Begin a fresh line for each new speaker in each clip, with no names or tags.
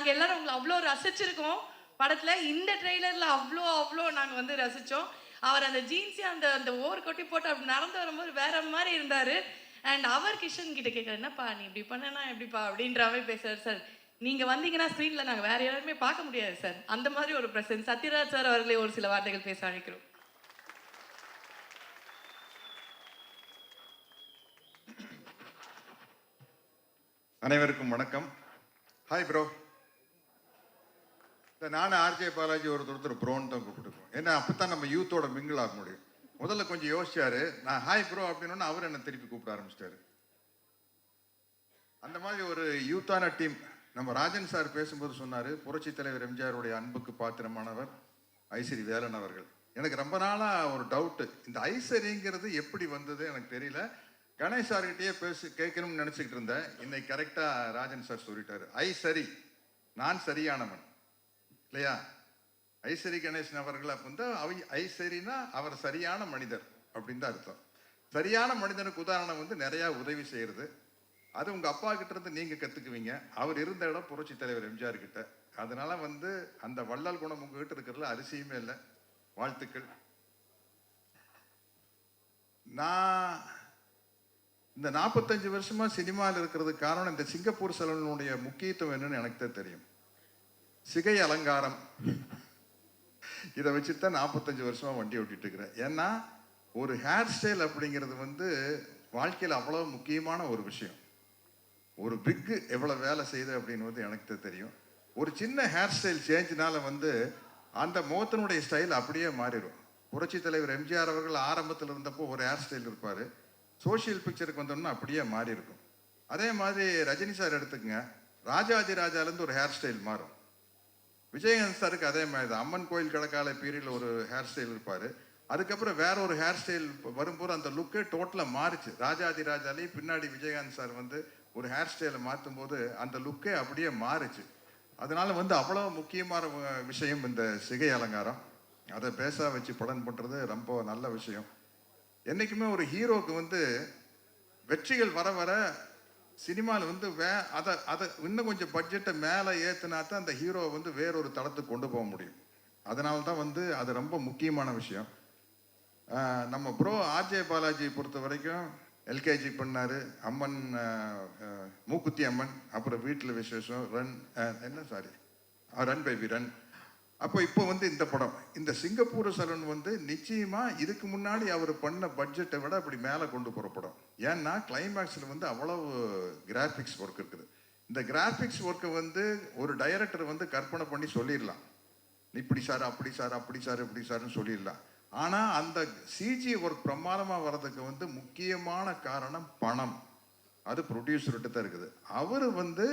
நாங்கள் எல்லாரும் உங்களை அவ்வளோ ரசிச்சிருக்கோம் படத்தில். இந்த ட்ரெய்லரில் அவ்வளோ நாங்கள் வந்து ரசித்தோம். அவர் அந்த ஜீன்ஸையும் அந்த அந்த ஓவர் கொட்டி போட்டு அப்படி நடந்து வரும்போது வேற மாதிரி இருந்தார். அண்ட் அவர் கிஷன் கிட்ட கேட்குற, என்னப்பா நீ இப்படி பண்ணனா எப்படிப்பா அப்படின்ற மாதிரி பேசுகிறார். சார் நீங்கள் வந்தீங்கன்னா ஸ்க்ரீனில் நாங்கள் வேறு யாருமே பார்க்க முடியாது சார். அந்த மாதிரி ஒரு ப்ரெசன்ஸ். சத்யராஜ் சார் அவர்களே ஒரு சில வார்த்தைகள் பேச அழைக்கிறோம்.
அனைவருக்கும் வணக்கம். Hi bro. நானும் ஆர்ஜே பாலாஜி ஒருத்தர் ப்ரோன்னு தான் கூப்பிட்டுருக்கோம். ஏன்னா அப்போத்தான் நம்ம யூத்தோட மிங்கிள் ஆக முடியும். முதல்ல கொஞ்சம் யோசிச்சாரு, நான் ஹாய் ப்ரோ அப்படின்னு அவர் என்ன திருப்பி கூப்பிட ஆரம்பிச்சிட்டாரு. அந்த மாதிரி ஒரு யூத்தான டீம். நம்ம ராஜன் சார் பேசும்போது சொன்னார், புரட்சி தலைவர் எம்ஜிஆருடைய அன்புக்கு பாத்திரமானவர் ஐஸ்வரி வேலன் அவர்கள். எனக்கு ரொம்ப நாளாக ஒரு டவுட்டு, இந்த ஐஸ்வரிங்கிறது எப்படி வந்தது எனக்கு தெரியல. கணேஷ் சார்கிட்டயே கேட்கணும்னு நினச்சிக்கிட்டு இருந்தேன். இன்னைக்கு கரெக்டாக ராஜன் சார் சொல்லிட்டாரு, ஐசரி நான் சரியானவன் இல்லையா. ஐஸ்வரி கணேசன் அவர்கள் வந்து ஐஸ்வரினா அவர் சரியான மனிதர் அப்படின்னு தான் அர்த்தம். சரியான மனிதனுக்கு உதாரணம் வந்து நிறையா உதவி செய்கிறது. அது உங்கள் அப்பா கிட்ட இருந்து நீங்கள் கற்றுக்குவீங்க. அவர் இருந்த இடம் புரட்சி தலைவர் எம்ஜிஆர் கிட்ட. அதனால வந்து அந்த வள்ளல் குணம் உங்ககிட்ட இருக்கிறதுல அதிசயமே இல்லை. வாழ்த்துக்கள். நான் இந்த 45 வருஷமா சினிமாவில் இருக்கிறதுக்கு காரணம் இந்த சிங்கப்பூர் சலூனுடைய முக்கியத்துவம் என்னன்னு எனக்கு தான் தெரியும். சிகை அலங்காரம் இதை வச்சுதான் 45 வருஷமா வண்டி ஓட்டிட்டு இருக்கிறேன். ஏன்னா ஒரு ஹேர் ஸ்டைல் அப்படிங்கிறது வந்து வாழ்க்கையில் அவ்வளோ முக்கியமான ஒரு விஷயம். ஒரு பிக்கு எவ்வளோ வேலை செய்யுது அப்படின்னு வந்து எனக்கு தான் தெரியும். ஒரு சின்ன ஹேர் ஸ்டைல் சேஞ்சினால வந்து அந்த முகத்தினுடைய ஸ்டைல் அப்படியே மாறிடும். புரட்சி தலைவர் எம்ஜிஆர் அவர்கள் ஆரம்பத்தில் இருந்தப்போ ஒரு ஹேர் ஸ்டைல் இருப்பார், சோஷியல் பிக்சருக்கு வந்தோம்னா அப்படியே மாறி இருக்கும். அதே மாதிரி ரஜினி சார் எடுத்துக்கங்க, ராஜாதி ராஜாலேருந்து ஒரு ஹேர் ஸ்டைல் மாறும். விஜயகாந்த் சாருக்கு அதே மாதிரி தான். அம்மன் கோயில் கடக்கால பீரியடில் ஒரு ஹேர் ஸ்டைல் இருப்பார். அதுக்கப்புறம் வேற ஒரு ஹேர் ஸ்டைல் வரும்போது அந்த லுக்கே டோட்டலாக மாறிச்சு. ராஜாதி ராஜாலேயும் பின்னாடி விஜயகாந்த் சார் வந்து ஒரு ஹேர் ஸ்டைலை மாற்றும் போது அந்த லுக்கே அப்படியே மாறிச்சு. அதனால வந்து அவ்வளோ முக்கியமான விஷயம் இந்த சிகை அலங்காரம். அதை பேச வச்சு படம் பண்ணுறது ரொம்ப நல்ல விஷயம். என்றைக்குமே ஒரு ஹீரோவுக்கு வந்து வெற்றிகள் வர வர சினிமாவில் வந்து அதை இன்னும் கொஞ்சம் பட்ஜெட்டை மேலே ஏற்றுனா தான் அந்த ஹீரோவை வந்து வேறொரு தளத்துக்கு கொண்டு போக முடியும். அதனால தான் வந்து அது ரொம்ப முக்கியமான விஷயம். நம்ம ப்ரோ ஆர்ஜே பாலாஜி பொறுத்த வரைக்கும் எல்கேஜி பண்ணார், அம்மன் மூக்குத்தி அம்மன், அப்புறம் வீட்டில் விசேஷம், ரன் பேபி ரன். அப்போ இப்போ வந்து இந்த படம், இந்த சிங்கப்பூர் சலூன் வந்து நிச்சயமாக இதுக்கு முன்னாடி அவர் பண்ண பட்ஜெட்டை விட அப்படி மேலே கொண்டு போகிற படம். ஏன்னா கிளைமேக்ஸில் வந்து அவ்வளவு கிராஃபிக்ஸ் ஒர்க் இருக்குது. இந்த கிராஃபிக்ஸ் ஒர்க்கை வந்து ஒரு டைரக்டர் வந்து கற்பனை பண்ணி சொல்லிடலாம், இப்படி சார் அப்படி சார் அப்படி சார் இப்படி சார்னு சொல்லிடலாம். ஆனால் அந்த சிஜி ஒர்க் பிரமாதமாக வர்றதுக்கு வந்து முக்கியமான காரணம் பணம். அது ப்ரொடியூசர்கிட்ட தான் இருக்குது. அவர் வந்து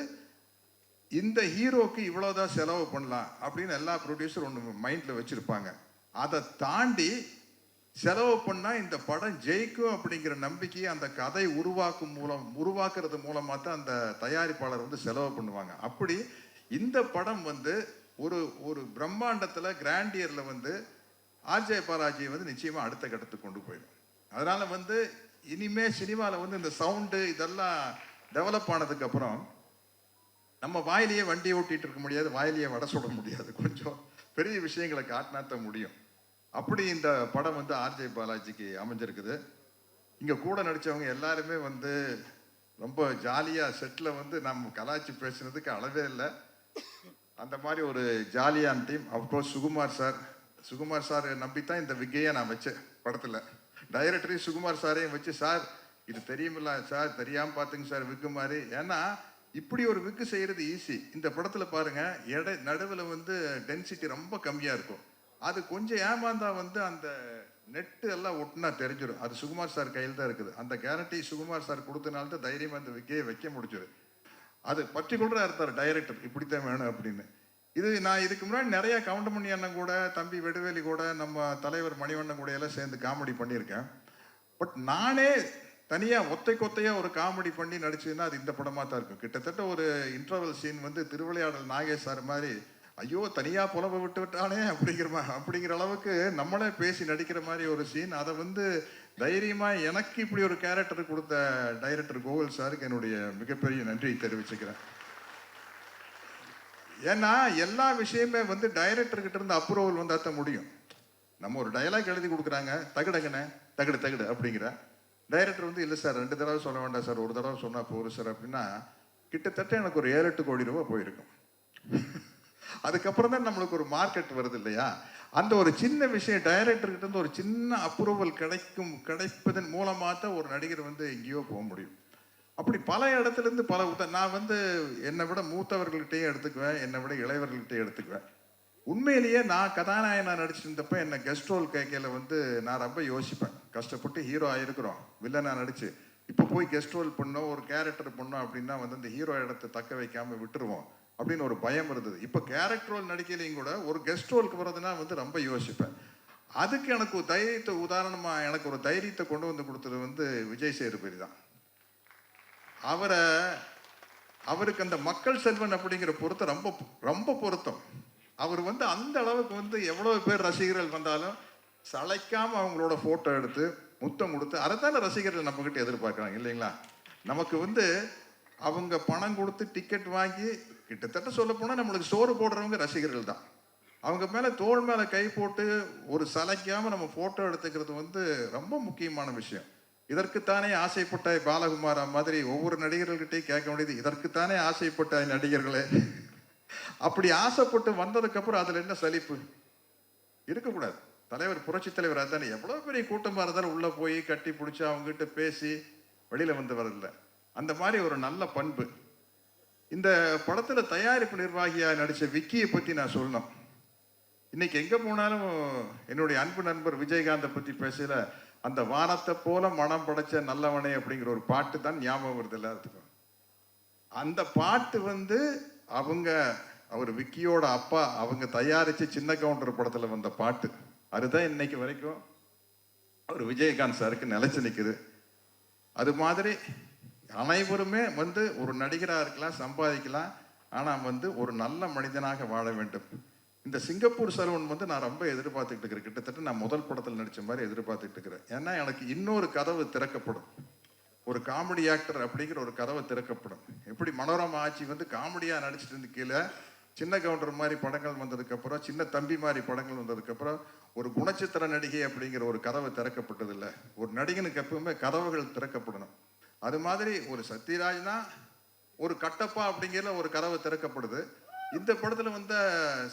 இந்த ஹீரோக்கு இவ்வளோதான் செலவு பண்ணலாம் அப்படின்னு எல்லா ப்ரொடியூசரும் ஒன்று மைண்டில் வச்சுருப்பாங்க. அதை தாண்டி செலவு பண்ணால் இந்த படம் ஜெயிக்கும் அப்படிங்கிற நம்பிக்கையை அந்த கதை உருவாக்குறது மூலமாக தான் அந்த தயாரிப்பாளர் வந்து செலவு பண்ணுவாங்க. அப்படி இந்த படம் வந்து ஒரு ஒரு பிரம்மாண்டத்தில் கிராண்டியரில் வந்து ஆர்ஜே பாலாஜி வந்து நிச்சயமாக அடுத்த கட்டத்துக்கு கொண்டு போயிடும். அதனால் வந்து இனிமே சினிமாவில் வந்து இந்த சவுண்டு இதெல்லாம் டெவலப் ஆனதுக்கப்புறம் நம்ம வாயிலேயே வண்டியை ஓட்டிகிட்டு இருக்க முடியாது, வாயிலேயே வடை சுட முடியாது. கொஞ்சம் பெரிய விஷயங்களை காட்டினாத்தான் முடியும். அப்படி இந்த படம் வந்து ஆர்ஜே பாலாஜிக்கு அமைஞ்சிருக்குது. இங்கே கூட நடித்தவங்க எல்லாருமே வந்து ரொம்ப ஜாலியாக செட்டில் வந்து நம்ம கலாய்ச்சி பேசுனதுக்கு அளவே இல்லை. அந்த மாதிரி ஒரு ஜாலியான டீம். அஃப்கோர்ஸ் சுகுமார் சார் நம்பித்தான் இந்த விக்கையை நான் வச்சேன் படத்தில். டைரக்டரையும் சுகுமார் சாரையும் வச்சு, சார் இது தெரியுமில்ல சார், தெரியாமல் பார்த்துங்க சார் விக்கு மாதிரி. ஏன்னா இப்படி ஒரு விக்கு செய்கிறது ஈஸி. இந்த படத்தில் பாருங்கள், நடுவில் வந்து டென்சிட்டி ரொம்ப கம்மியாக இருக்கும். அது கொஞ்சம் ஏமாந்தா வந்து அந்த நெட்டு எல்லாம் ஒட்டுனா தெரிஞ்சிடும். அது சுகுமார் சார் கையில் தான் இருக்குது. அந்த கேரண்டி சுகுமார் சார் கொடுத்தனால தான் தைரியமாக அந்த விக்கையை வைக்க முடிஞ்சது. அது பர்டிகுலராக இருந்தார் டைரக்டர், இப்படித்தான் வேணும் அப்படின்னு. நான் இதுக்கு முன்னாடி நிறைய கவுண்டமணி அண்ணன் கூட, தம்பி வெடுவேலி கூட, நம்ம தலைவர் மணிவண்ணன் கூட எல்லாம் சேர்ந்து காமெடி பண்ணியிருக்கேன். பட் நானே தனியாக ஒத்தையாக ஒரு காமெடி பண்ணி நடிச்சதுன்னா அது இந்த படமாக தான் இருக்கும். கிட்டத்தட்ட ஒரு இன்டர்வல் சீன் வந்து திருவிளையாடல் நாகேஷ் சார் மாதிரி, ஐயோ தனியாக புலம்ப விட்டானே அப்படிங்கிற அளவுக்கு நம்மளே பேசி நடிக்கிற மாதிரி ஒரு சீன். அதை வந்து தைரியமாக எனக்கு இப்படி ஒரு கேரக்டர் கொடுத்த டைரக்டர் கோகுல் சாருக்கு என்னுடைய மிகப்பெரிய நன்றியை தெரிவிச்சுக்கிறேன். ஏன்னா எல்லா விஷயமே வந்து டைரக்டர்கிட்ட இருந்து அப்ரூவல் வந்தால் தான் முடியும். நம்ம ஒரு டயலாக் எழுதி கொடுக்குறாங்க, தகுடங்கண்ணே தகுடு தகுடு அப்படிங்கிற டைரக்டர் வந்து இல்லை சார் 2 தடவை சொல்ல வேண்டாம் சார், ஒரு தடவை சொன்னால் போதும் சார் அப்படின்னா கிட்டத்தட்ட எனக்கு ஒரு 7-8 கோடி ரூபாய் போயிருக்கும். அதுக்கப்புறம் தான் நம்மளுக்கு ஒரு மார்க்கெட் வருது இல்லையா? அந்த ஒரு சின்ன விஷயம் டைரக்டர்கிட்ட இருந்து ஒரு சின்ன அப்ரூவல் கிடைப்பதன் மூலமாக தான் ஒரு நடிகர் வந்து எங்கேயோ போக முடியும். அப்படி பல இடத்துல இருந்து நான் வந்து என்னை விட மூத்தவர்கள்கிட்டயே எடுத்துக்குவேன், என்னை விட இளையவர்கள்கிட்டயே எடுத்துக்குவேன். உண்மையிலேயே நான் கதாநாயகனா நடிச்சிருந்தப்ப என்ன கெஸ்ட் ரோல் கேட்கல வந்து நான் ரொம்ப யோசிப்பேன். கஷ்டப்பட்டு ஹீரோ ஆயிருக்கிறோம், வில்லனா நடிச்சு இப்போ போய் கெஸ்ட் ரோல் பண்ணோம், ஒரு கேரக்டர் பண்ணோம் அப்படின்னா வந்து அந்த ஹீரோ இடத்தை தக்க வைக்காம விட்டுருவோம் அப்படின்னு ஒரு பயம் இருந்தது. இப்போ கேரக்டர் ரோல் நடிக்கலையும் கூட ஒரு கெஸ்ட் ரோலுக்கு வர்றதுனா வந்து ரொம்ப யோசிப்பேன். அதுக்கு எனக்கு ஒரு தைரியத்தை உதாரணமா எனக்கு ஒரு தைரியத்தை கொண்டு வந்து கொடுத்தது வந்து விஜய் சேதுபதி தான். அவருக்கு அந்த மக்கள் செல்வன் அப்படிங்கிற பொருத்தம் ரொம்ப ரொம்ப பொருத்தம். அவர் வந்து அந்த அளவுக்கு வந்து எவ்வளவு பேர் ரசிகர்கள் வந்தாலும் சளைக்காம அவங்களோட போட்டோ எடுத்து முத்தம் கொடுத்து அதைத்தான ரசிகர்கள் நம்ம கிட்ட எதிர்பார்க்கறாங்க இல்லைங்களா? நமக்கு வந்து அவங்க பணம் கொடுத்து டிக்கெட் வாங்கி கிட்டத்தட்ட சொல்ல போனா நம்மளுக்கு சோறு போடுறவங்க ரசிகர்கள் தான். அவங்க மேல தோள் மேல கை போட்டு ஒரு சளைக்காம நம்ம போட்டோ எடுத்துக்கிறது வந்து ரொம்ப முக்கியமான விஷயம். இதற்குத்தானே ஆசைப்பட்டாய் பாலகுமாரா மாதிரி ஒவ்வொரு நடிகர்கள்கிட்டையும் கேட்க வேண்டியது, இதற்குத்தானே ஆசைப்பட்டாய் நடிகர்களே. அப்படி ஆசைப்பட்டு வந்ததுக்கு அப்புறம் அதுல என்ன சலிப்பு இருக்கக்கூடாது. தலைவர் புரட்சி தலைவர் அதானே எவ்வளவு பெரிய கூட்டமா இருந்தாலும் உள்ள போய் கட்டி பிடிச்சி அவங்க கிட்ட பேசி வெளியில வந்து வரல. அந்த மாதிரி ஒரு நல்ல பண்பு. இந்த படத்துல தயாரிப்பு நிர்வாகியா நடிச்ச விக்கியை பத்தி நான் சொல்லணும். இன்னைக்கு எங்க போனாலும் என்னுடைய அன்பு நண்பர் விஜயகாந்தை பத்தி பேசல, அந்த வானத்தை போல மனம் படைச்ச நல்லவனே அப்படிங்கிற ஒரு பாட்டு தான் ஞாபகம் வருது எல்லாத்துக்கும். அந்த பாட்டு வந்து அவர் விக்கியோட அப்பா அவங்க தயாரிச்சு சின்ன கவுண்டர் படத்துல வந்த பாட்டு. அதுதான் இன்னைக்கு வரைக்கும் அவர் விஜயகாந்த் சாருக்கு நிலைச்சு நிற்குது. அது மாதிரி அனைவருமே வந்து ஒரு நடிகராக இருக்கலாம், சம்பாதிக்கலாம், ஆனால் வந்து ஒரு நல்ல மனிதனாக வாழ வேண்டும். இந்த சிங்கப்பூர் சலூன் வந்து நான் ரொம்ப எதிர்பார்த்துக்கிட்டு இருக்கிறேன். கிட்டத்தட்ட நான் முதல் படத்தில் நடித்த மாதிரி எதிர்பார்த்துக்கிட்டு இருக்கிறேன். ஏன்னா எனக்கு இன்னொரு கதவு திறக்கப்படும். ஒரு காமெடி ஆக்டர் அப்படிங்கிற ஒரு கதவை திறக்கப்படும். எப்படி மனோரமா ஆட்சி வந்து காமெடியாக நடிச்சிட்டு இருந்து கீழே சின்ன கவுண்டர் மாதிரி படங்கள் வந்ததுக்கப்புறம், சின்ன தம்பி மாதிரி படங்கள் வந்ததுக்கப்புறம் ஒரு குணச்சித்திர நடிகை அப்படிங்கிற ஒரு கதவை திறக்கப்பட்டதில்லை. ஒரு நடிகனுக்கு எப்பவுமே கதவுகள் திறக்கப்படணும். அது மாதிரி ஒரு சத்யராஜ்னா ஒரு கட்டப்பா அப்படிங்கிற ஒரு கதவு திறக்கப்படுது. இந்த படத்தில் வந்த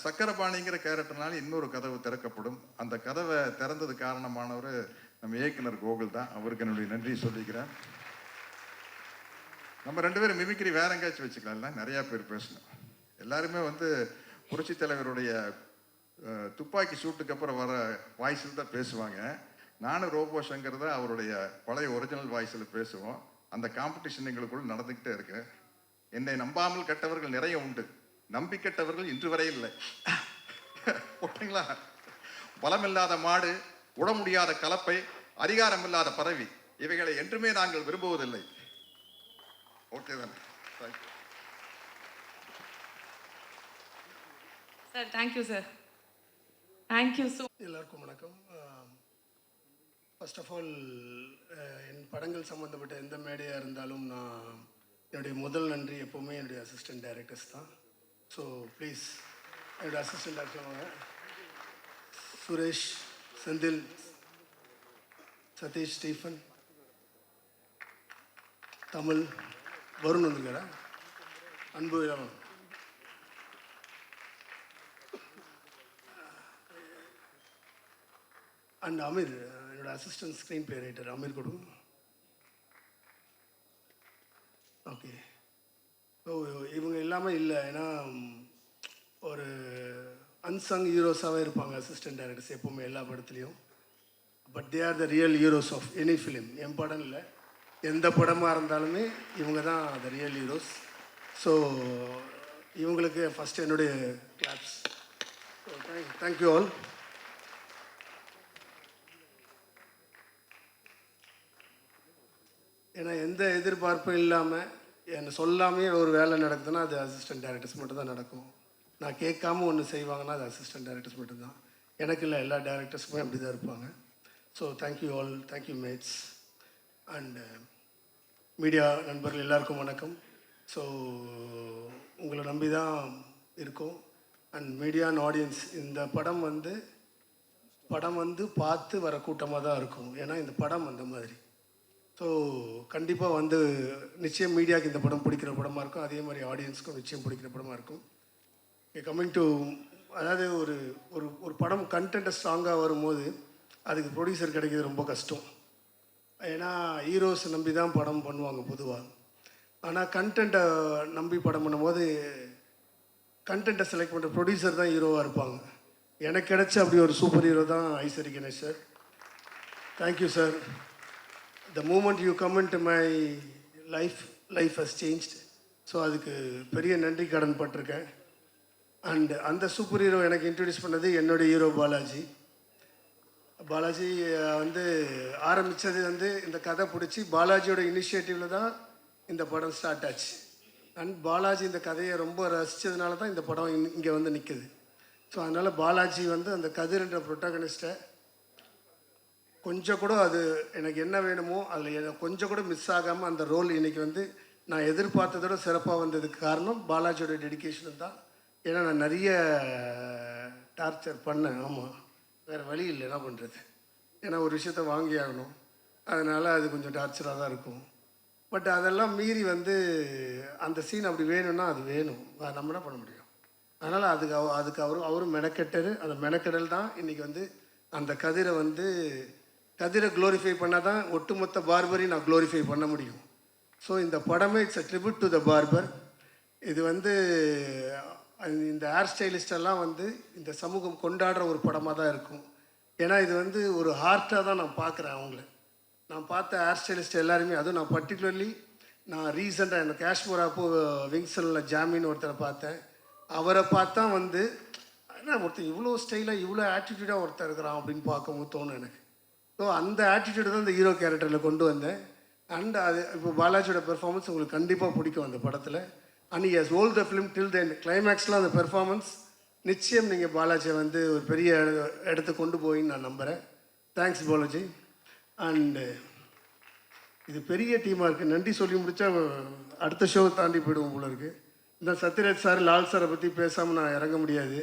சக்கரபாணிங்கிற கேரக்டர்னால இன்னொரு கதவு திறக்கப்படும். அந்த கதவை திறந்தது காரணமானவர் நம்ம இயக்குனர் கோகுல் தான். அவருக்கு என்னுடைய நன்றி சொல்லிக்கிறேன். நம்ம 2 பேரும் மிமிக்ரி வேற எங்கேயாச்சும் வச்சுக்கலாம், நிறையா பேர் பேசணும். எல்லாருமே வந்து புரட்சி தலைவருடைய துப்பாக்கி சூட்டுக்கு அப்புறம் வர வாய்ஸில் தான் பேசுவாங்க. நானும் ரோபோ சங்கர் தான் அவருடைய பழைய ஒரிஜினல் வாய்ஸில் பேசுவோம். அந்த காம்படிஷன் எங்களுக்குள்ள நடந்துக்கிட்டே இருக்கு. என்னை நம்பாமல் கெட்டவர்கள் நிறைய உண்டு, நம்பி கெட்டவர்கள் இன்று வரை இல்லை. ஓகேங்களா? பலமில்லாத மாடு, உட முடியாத கலப்பை, அதிகாரம் இல்லாத பறவை, இவைகளை என்றுமே நாங்கள் விரும்புவதில்லை. ஓகே தானே?
Sir thank you sir. Thank you so.
எல்லாருக்கும் வணக்கம். ஃபர்ஸ்ட் ஆஃப் ஆல் என் படங்கள் சம்மந்தப்பட்ட எந்த மேடையாக இருந்தாலும் நான் என்னுடைய முதல் நன்றி எப்போவுமே என்னுடைய அசிஸ்டன்ட் டைரக்டர்ஸ் தான். ஸோ ப்ளீஸ் என்னுடைய assistant director Suresh, Senthil, Sathish, Stephen, Tamil, Varun வந்துருக்காரா, அன்பு இளவன், அண்ட் அமீர், என்னோட assistant screenplay writer Ameer கொடுங்க. ஓகே. ஸோ இவங்க எல்லாமே இல்லை, ஏன்னா ஒரு அன்சங் ஹீரோஸாகவே இருப்பாங்க அசிஸ்டன்ட் டைரக்டர்ஸ் எப்போவுமே எல்லா படத்துலையும். But they are the real heroes of any film. என் படம் இல்லை, எந்த படமாக இருந்தாலுமே இவங்க தான் த ரியல் ஹீரோஸ். ஸோ இவங்களுக்கு ஃபஸ்ட்டு என்னுடைய கிளாப்ஸ். So thank you all. ஏன்னா எந்த எதிர்பார்ப்பும் இல்லாமல் என்னை சொல்லாமே ஒரு வேலை நடக்குதுன்னா அது அசிஸ்டன்ட் டைரக்டர்ஸ் மட்டும் தான் நடக்கும். நான் கேட்காம ஒன்று செய்வாங்கன்னா அது அசிஸ்டன்ட் டைரக்டர்ஸ் மட்டும்தான். எனக்கு இல்லை, எல்லா டைரக்டர்ஸுமே அப்படி தான் இருப்பாங்க. So thank you all, thank you mates. And media நண்பர்கள் எல்லாருக்கும் வணக்கம். ஸோ உங்களை நம்பி தான் இருக்கும். அண்ட் மீடியா அண்ட் ஆடியன்ஸ், இந்த படம் வந்து பார்த்து வர கூட்டமாக தான் இருக்கும். ஏன்னா இந்த படம் அந்த மாதிரி. ஸோ கண்டிப்பாக வந்து நிச்சயம் மீடியாவுக்கு இந்த படம் பிடிக்கிற படமாக இருக்கும். அதே மாதிரி ஆடியன்ஸ்க்கும் நிச்சயம் பிடிக்கிற படமாக இருக்கும். கம்மிங் டு, அதாவது ஒரு ஒரு ஒரு படம் கண்டென்ட்டை ஸ்ட்ராங்காக வரும்போது அதுக்கு ப்ரொடியூசர் கிடைக்கிறது ரொம்ப கஷ்டம். ஏன்னா ஹீரோஸ் நம்பி தான் படம் பண்ணுவாங்க பொதுவாக. ஆனால் கண்டென்ட்டை நம்பி படம் பண்ணும்போது கண்டென்ட்டை செலக்ட் பண்ணுற ப்ரொடியூசர் தான் ஹீரோவாக இருப்பாங்க. எனக்கு கிடைச்ச அப்படி ஒரு சூப்பர் ஹீரோ தான் Ishari Ganesh sir. Thank you sir. The moment you come into my life has changed. So அதுக்கு பெரிய நன்றி கடன் பட்டிருக்கேன். அண்ட் அந்த சூப்பர் ஹீரோ எனக்கு இன்ட்ரடியூஸ் பண்ணது என்னுடைய ஹீரோ பாலாஜி. பாலாஜி வந்து ஆரம்பித்தது வந்து இந்த கதை பிடிச்சி பாலாஜியோட இனிஷியேட்டிவில் தான் இந்த படம் ஸ்டார்ட் ஆச்சு. அண்ட் பாலாஜி இந்த கதையை ரொம்ப ரசித்ததுனால தான் இந்த படம் இங்கே வந்து நிற்குது. ஸோ அதனால் பாலாஜி வந்து அந்த கதிர்ன்ற ப்ரொட்டகனிஸ்ட்டை கொஞ்சம் கூட அது எனக்கு என்ன வேணுமோ அதில் எனக்கு கொஞ்சம் கூட மிஸ் ஆகாமல் அந்த ரோல் இன்றைக்கி வந்து நான் எதிர்பார்த்ததோட சிறப்பாக வந்ததுக்கு காரணம் பாலாஜியோட டெடிக்கேஷன் தான். ஏன்னா நான் நிறைய டார்ச்சர் பண்ணேன். ஆமாம், வேறு வழி இல்லை, என்ன பண்ணுறது. ஏன்னா ஒரு விஷயத்த வாங்கி ஆகணும், அதனால் அது கொஞ்சம் டார்ச்சராக தான் இருக்கும். பட் அதெல்லாம் மீறி வந்து அந்த சீன் அப்படி வேணும்னா அது வேணும், நம்ம என்ன பண்ண முடியும். அதனால் அதுக்கு அவரும் மெனக்கெட்டார். அந்த மெனக்கெடல் தான் இன்றைக்கி வந்து அந்த கதிரை க்ளோரிஃபை பண்ணால் தான் ஒட்டுமொத்த பார்பரை நான் க்ளோரிஃபை பண்ண முடியும். ஸோ இந்த படமே it's a tribute to the barber. இது வந்து இந்த ஹேர் ஸ்டைலிஸ்டெல்லாம் வந்து இந்த சமூகம் கொண்டாடுற ஒரு படமாக தான் இருக்கும். ஏன்னா இது வந்து ஒரு ஹார்ட்டாக தான் நான் பார்க்குறேன் அவங்கள. நான் பார்த்த ஹேர் ஸ்டைலிஸ்ட் எல்லாருமே, அதுவும் நான் பர்டிகுலர்லி நான் ரீசெண்டாக இந்த காஷ்மீர் அப்போ விங்ஸனில் ஜாமின்னு ஒருத்தரை பார்த்தேன். அவரை பார்த்தா வந்து என்ன ஒருத்தர் இவ்வளோ ஸ்டைலாக இவ்வளோ ஆட்டிடியூடாக ஒருத்தர் இருக்கிறான் அப்படின்னு பார்க்கும்போது தோணும் எனக்கு. ஸோ அந்த ஆட்டிடியூடு தான் இந்த ஹீரோ கேரக்டரில் கொண்டு வந்தேன். அண்ட் அது இப்போ பாலாஜியோட பெர்ஃபார்மன்ஸ் உங்களுக்கு கண்டிப்பாக பிடிக்கும் அந்த படத்தில். And he has hold the film till the end. கிளைமேக்ஸில் அந்த பெர்ஃபார்மன்ஸ் நிச்சயம் நீங்கள் பாலாஜியை வந்து ஒரு பெரிய இடத்துக்கு கொண்டு போயின்னு நான் நம்புகிறேன். தேங்க்ஸ் பாலாஜி. அண்டு இது பெரிய டீமாக இருக்குது. நன்றி சொல்லி முடித்தா அடுத்த ஷோவை தாண்டி போயிடுவோம் போல இருக்குது. இந்த சத்யராஜ் சார், லால் சாரை பற்றி பேசாமல் நான் இறங்க முடியாது.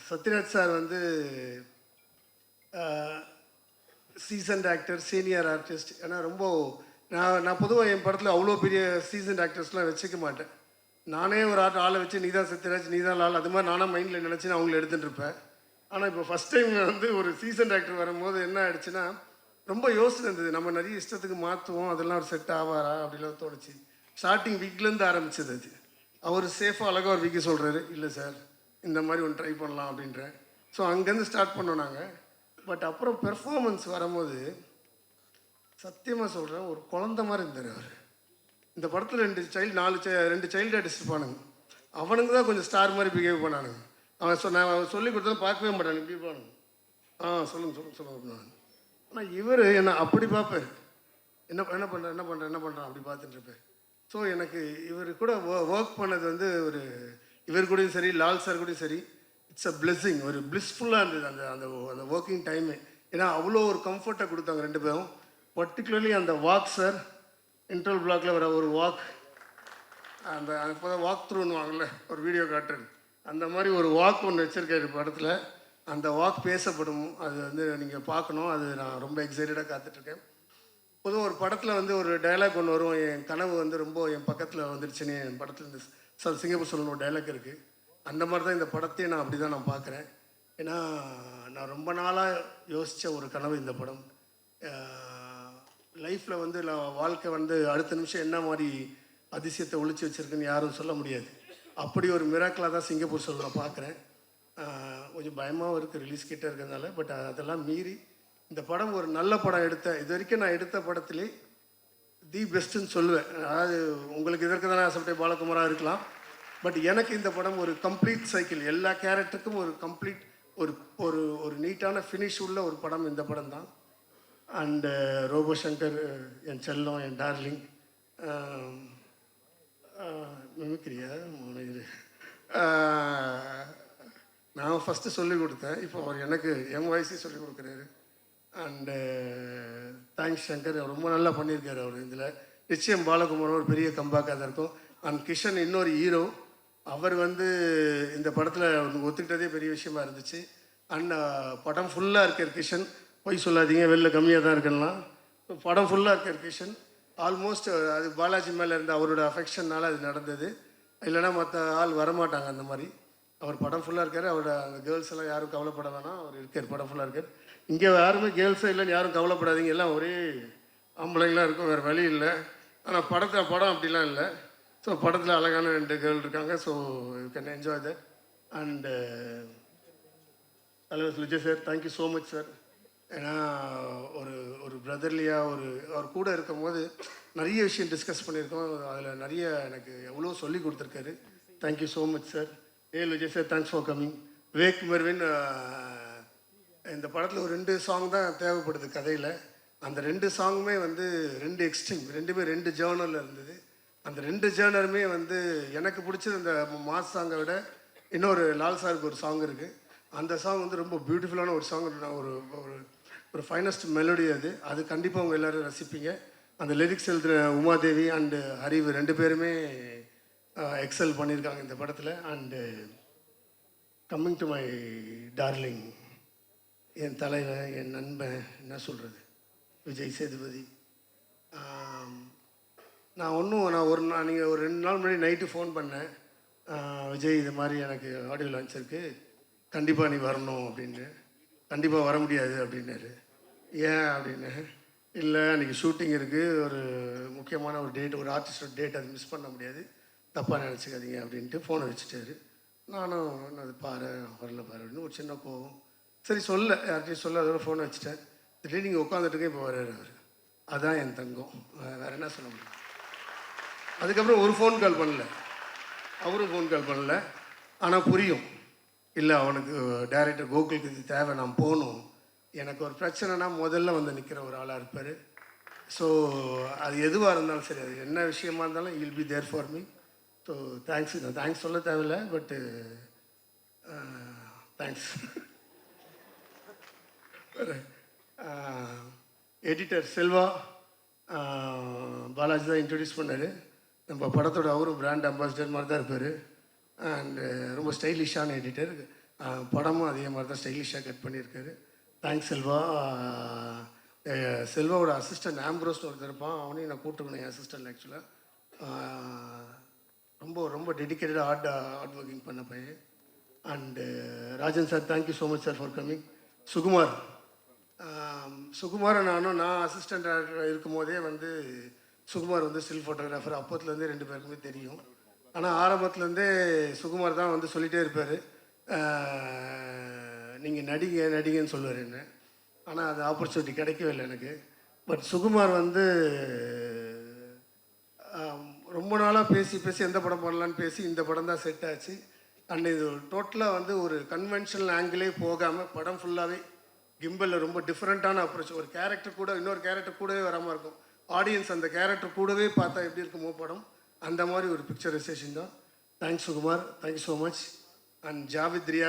சத்யராஜ் சார் வந்து சீசன்ட் ஆக்டர், சீனியர் ஆர்டிஸ்ட். ஏன்னா ரொம்ப நான் பொதுவாக என் படத்தில் அவ்வளோ பெரிய சீசன்ட் ஆக்டர்ஸ்லாம் வச்சுக்க மாட்டேன். நானே ஒரு ஆளை வச்சு நீ தான் சத்யராஜ், நீ தான் லால், அது மாதிரி நானாக மைண்டில் நினச்சி நான் அவங்கள எடுத்துகிட்டு இருப்பேன். ஆனால் இப்போ ஃபஸ்ட் டைம் வந்து ஒரு சீசன்ட் ஆக்டர் வரும்போது என்ன ஆயிடுச்சுன்னா ரொம்ப யோசனை இருந்தது. நம்ம நிறைய இஷ்டத்துக்கு மாற்றுவோம், அதெல்லாம் ஒரு செட் ஆவாரா அப்படிலாம் தோணுச்சு. ஸ்டார்டிங் வீக்லேருந்து ஆரம்பிச்சது அது. அவர் சேஃபாக அழகாக ஒரு வீக்கு சொல்கிறாரு, இல்லை சார் இந்த மாதிரி ஒன்று ட்ரை பண்ணலாம் அப்படின்றேன். ஸோ அங்கேருந்து ஸ்டார்ட் பண்ணோம் நாங்கள். பட் அப்புறம் பெர்ஃபார்மன்ஸ் வரும்போது சத்தியமாக சொல்கிறேன், ஒரு குழந்த மாதிரி இருந்தார் அவர். இந்த படத்தில் 2 சைல்டு ஆர்டிஸ்ட் இருப்பானுங்க. அவனுங்க தான் கொஞ்சம் ஸ்டார் மாதிரி பிஹேவ் பண்ணானுங்க. நான் சொல்லி கொடுத்தாலும் பார்க்கவே மாட்டானு, இப்படி இருப்பானுங்க. சொல்லுங்க. ஆனால் இவர் என்ன அப்படி பார்ப்பார், என்ன பண்ணுறான் அப்படி பார்த்துட்டு இருப்பேன். ஸோ எனக்கு இவர் கூட ஒர்க் பண்ணது வந்து இவர் கூடயும் சரி, லால் சார் கூடயும் சரி, இட்ஸ் அ பிளெஸ்ஸிங். ஒரு பிளிஸ்ஃபுல்லாக இருந்தது அந்த அந்த ஒர்க்கிங் டைமு. ஏன்னா அவ்வளோ ஒரு கம்ஃபர்ட்டாக கொடுத்தாங்க 2 பேரும். பர்டிகுலர்லி அந்த வாக் சார், இன்டர்வல் பிளாக்கில் வர ஒரு வாக், அந்த அப்போ தான் வாக் த்ரூன்னு வாங்கல, ஒரு வீடியோ காட்டுறது, அந்த மாதிரி ஒரு வாக் ஒன்று வச்சுருக்காரு படத்தில். அந்த வாக் பேசப்படும், அது வந்து நீங்கள் பார்க்கணும். அது நான் ரொம்ப எக்ஸைட்டடாக காத்துட்ருக்கேன். பொதுவாக ஒரு படத்தில் வந்து ஒரு டைலாக் ஒன்று வரும், என் கனவு வந்து ரொம்ப என் பக்கத்தில் வந்துடுச்சுன்னு என் படத்தில் இந்த சிங்கப்பூர் சொல்லணும் ஒரு டைலாக் இருக்குது. அந்த மாதிரி தான் இந்த படத்தையும் நான் அப்படி தான் நான் பார்க்குறேன். ஏன்னா நான் ரொம்ப நாளாக யோசித்த ஒரு கனவு இந்த படம். லைஃப்பில் வந்து வாழ்க்கை வந்து அடுத்த நிமிஷம் என்ன மாதிரி அதிசயத்தை ஒழிச்சு வச்சுருக்குன்னு யாரும் சொல்ல முடியாது. அப்படி ஒரு மிராக்கலாக தான் சிங்கப்பூர் சொல்ல பார்க்குறேன். கொஞ்சம் பயமாகவும் இருக்குது ரிலீஸ் கிட்டே இருக்கிறதுனால. பட் அதெல்லாம் மீறி இந்த படம் ஒரு நல்ல படம் இது வரைக்கும் நான் எடுத்த படத்துலேயே தி பெஸ்ட்டுன்னு சொல்லுவேன். அதாவது உங்களுக்கு இதற்கு தானே ஆசைப்பட்ட பாலகுமாராக இருக்கலாம். பட் எனக்கு இந்த படம் ஒரு கம்ப்ளீட் சைக்கிள், எல்லா கேரக்டருக்கும் ஒரு கம்ப்ளீட் ஒரு நீட்டான ஃபினிஷ் உள்ள ஒரு படம் இந்த படம் தான். அண்டு ரோபோ சங்கர் என் செல்லம், என் டார்லிங், மிமிக்ரியா இது நான் ஃபஸ்ட்டு சொல்லிக் கொடுத்தேன், இப்போ அவர் எனக்கு என் வயசே சொல்லிக் கொடுக்குறாரு. அண்டு தேங்க்ஸ் சங்கர், ரொம்ப நல்லா பண்ணியிருக்காரு அவர். இதில் நிச்சயம் பாலகுமார் ஒரு பெரிய கம்பேக்காக தான் இருக்கும். அண்ட் கிஷன் இன்னொரு ஹீரோ, அவர் வந்து இந்த படத்தில் ஒத்துக்கிட்டதே பெரிய விஷயமா இருந்துச்சு. அண்ட் படம் ஃபுல்லாக இருக்க கிஷன், பொய் சொல்லாதீங்க வெளில கம்மியாக தான் இருக்குன்னா, படம் ஃபுல்லாக இருக்க கிஷன் ஆல்மோஸ்ட் அது பாலாஜி மேலே இருந்த அவரோட அஃபெக்ஷனால் அது நடந்தது. இல்லைனா மற்ற ஆள் வரமாட்டாங்க அந்த மாதிரி. அவர் படம் ஃபுல்லாக இருக்கார். அவரோட அந்த கேர்ள்ஸ் எல்லாம் யாரும் கவலைப்பட வேணாம், அவர் இருக்கார், படம் ஃபுல்லாக இருக்கார். இங்கே யாருமே கேர்ள்ஸே இல்லைன்னு யாரும் கவலைப்படாதீங்க, எல்லாம் ஒரே ஆம்பளைங்களாம் இருக்கும், வேறு வழி இல்லை. ஆனால் படம் அப்படிலாம் இல்லை. ஸோ படத்தில் அழகான 2 கேர்ள் இருக்காங்க. So you can enjoy that. And தலைவர் Vijay sir, thank you so much sir. ஏன்னா ஒரு பிரதர்லியாக அவர் கூட இருக்கும் போது நிறைய விஷயம் டிஸ்கஸ் பண்ணியிருக்கோம். அதில் நிறைய எனக்கு எவ்வளோ சொல்லி கொடுத்துருக்காரு. Thank you so much sir. Vijay sir, thanks for coming. Vivek Mervin, இந்த படத்தில் ஒரு 2 சாங் தான் தேவைப்படுது கதையில். அந்த 2 சாங்குமே வந்து 2 எக்ஸ்ட்ரீம், ரெண்டுமே 2 ஜேர்னலில் இருந்தது. அந்த 2 ஜேர்னருமே வந்து எனக்கு பிடிச்சது இந்த மாஸ் சாங்கை விட இன்னொரு லால் சாருக்கு ஒரு சாங் இருக்குது. அந்த சாங் வந்து ரொம்ப பியூட்டிஃபுல்லான ஒரு சாங், ஒரு ஃபைனஸ்ட் மெலோடி. அது கண்டிப்பாக அவங்க எல்லோரும் ரசிப்பீங்க. அந்த லிரிக்ஸ் எழுதுகிற உமாதேவி அண்டு ஹரிவு 2 பேருமே எக்ஸல் பண்ணியிருக்காங்க இந்த படத்தில். And coming to my darling, என் தலைவன், என் நண்பன், என்ன சொல்கிறது, விஜய் சேதுபதி. நீங்கள் ஒரு 2 நாள் முன்னாடி நைட்டு ஃபோன் பண்ணேன், விஜய் இது மாதிரி எனக்கு ஆடியோ லான்ச் இருக்குது, கண்டிப்பாக நீ வரணும் அப்படின்னு. கண்டிப்பாக வர முடியாது அப்படின்னாரு. ஏன் அப்படின்னு, இல்லை அன்றைக்கி ஷூட்டிங் இருக்குது, ஒரு முக்கியமான ஒரு டேட், ஒரு ஆர்டிஸ்டோட டேட், அது மிஸ் பண்ண முடியாது, தப்பாக நினச்சிக்காதீங்க அப்படின்ட்டு ஃபோனை வச்சுட்டாரு. நானும் அது பாரு வரல பாரு அப்படின்னு ஒரு சின்ன கோவம். சரி சொல்ல யார்கிட்டையும் சொல்ல, அதோட ஃபோனை வச்சுட்டேன். திடீர்னு நீங்கள் உட்காந்துட்டுருக்கே இப்போ வர்றாரு அவர். அதான் என் தங்கம், வேறு என்ன சொல்ல முடியும். அதுக்கப்புறம் ஒரு ஃபோன் கால் பண்ணல, அவரும் ஃபோன் கால் பண்ணல. ஆனால் புரியும், இல்லை அவனுக்கு டைரக்டர் கோகுலுக்கு இது தேவை, நான் போகணும், எனக்கு ஒரு பிரச்சனைனா முதல்ல வந்து நிற்கிற ஒரு ஆளாக இருப்பார். ஸோ அது எதுவாக இருந்தாலும் சரி, அது என்ன விஷயமா இருந்தாலும் will be there for me. So thanks சொல்ல தேவையில்லை, பட்டு தேங்க்ஸ். எடிட்டர் செல்வா, பாலாஜி தான் இன்ட்ரடியூஸ் பண்ணார். நம்ம படத்தோட அவரும் பிராண்ட் அம்பாசிடர் மாதிரி தான் இருப்பார். அண்டு ரொம்ப ஸ்டைலிஷான எடிட்டர். படமும் அதே மாதிரி தான் ஸ்டைலிஷாக கட் பண்ணியிருக்காரு. தேங்க்ஸ் செல்வா. செல்வாவோட அசிஸ்டன்ட் ஆம்ப்ரோஸ்னு ஒருத்தர் இருப்பான், அவனையும் நான் கூப்பிட்டுக்கணும் என் அசிஸ்டன்ட். ஆக்சுவலாக ரொம்ப டெடிக்கேட்டடாக ஹார்ட் ஒர்க்கிங் பண்ண பையன். And Rajan sir, thank you so much sir for coming. சுகுமாரை நான் அசிஸ்டண்ட் டைரக்டர் இருக்கும் போதே வந்து சுகுமார் வந்து ஸ்டில் ஃபோட்டோகிராஃபர், அப்போத்துலேருந்தே 2 பேருக்குமே தெரியும். ஆனால் ஆரம்பத்துலேருந்தே சுகுமார் தான் வந்து சொல்லிகிட்டே இருப்பார், நீங்கள் நடிங்கன்னு சொல்லுவார் என்ன. ஆனால் அது ஆப்பர்ச்சுனிட்டி கிடைக்கவே இல்லை எனக்கு. பட் சுகுமார் வந்து ரொம்ப நாளாக பேசி எந்த படம் பண்ணலான்னு பேசி இந்த படம் தான் செட் ஆச்சு. அண்ட் இது டோட்டலாக வந்து ஒரு கன்வென்ஷனல் ஆங்கிளே போகாமல் படம் ஃபுல்லாகவே கிம்பலில் ரொம்ப டிஃப்ரெண்ட்டான அப்ரோச். ஒரு கேரக்டர் கூட இன்னொரு கேரக்டர் கூடவே வராமல் இருக்கும். ஆடியன்ஸ் அந்த கேரக்டர் கூடவே பார்த்தா எப்படி இருக்குமோ படம், அந்த மாதிரி ஒரு பிக்சரைசேஷன் தான். Thanks Sukumar, thank you so much. And Javid Riya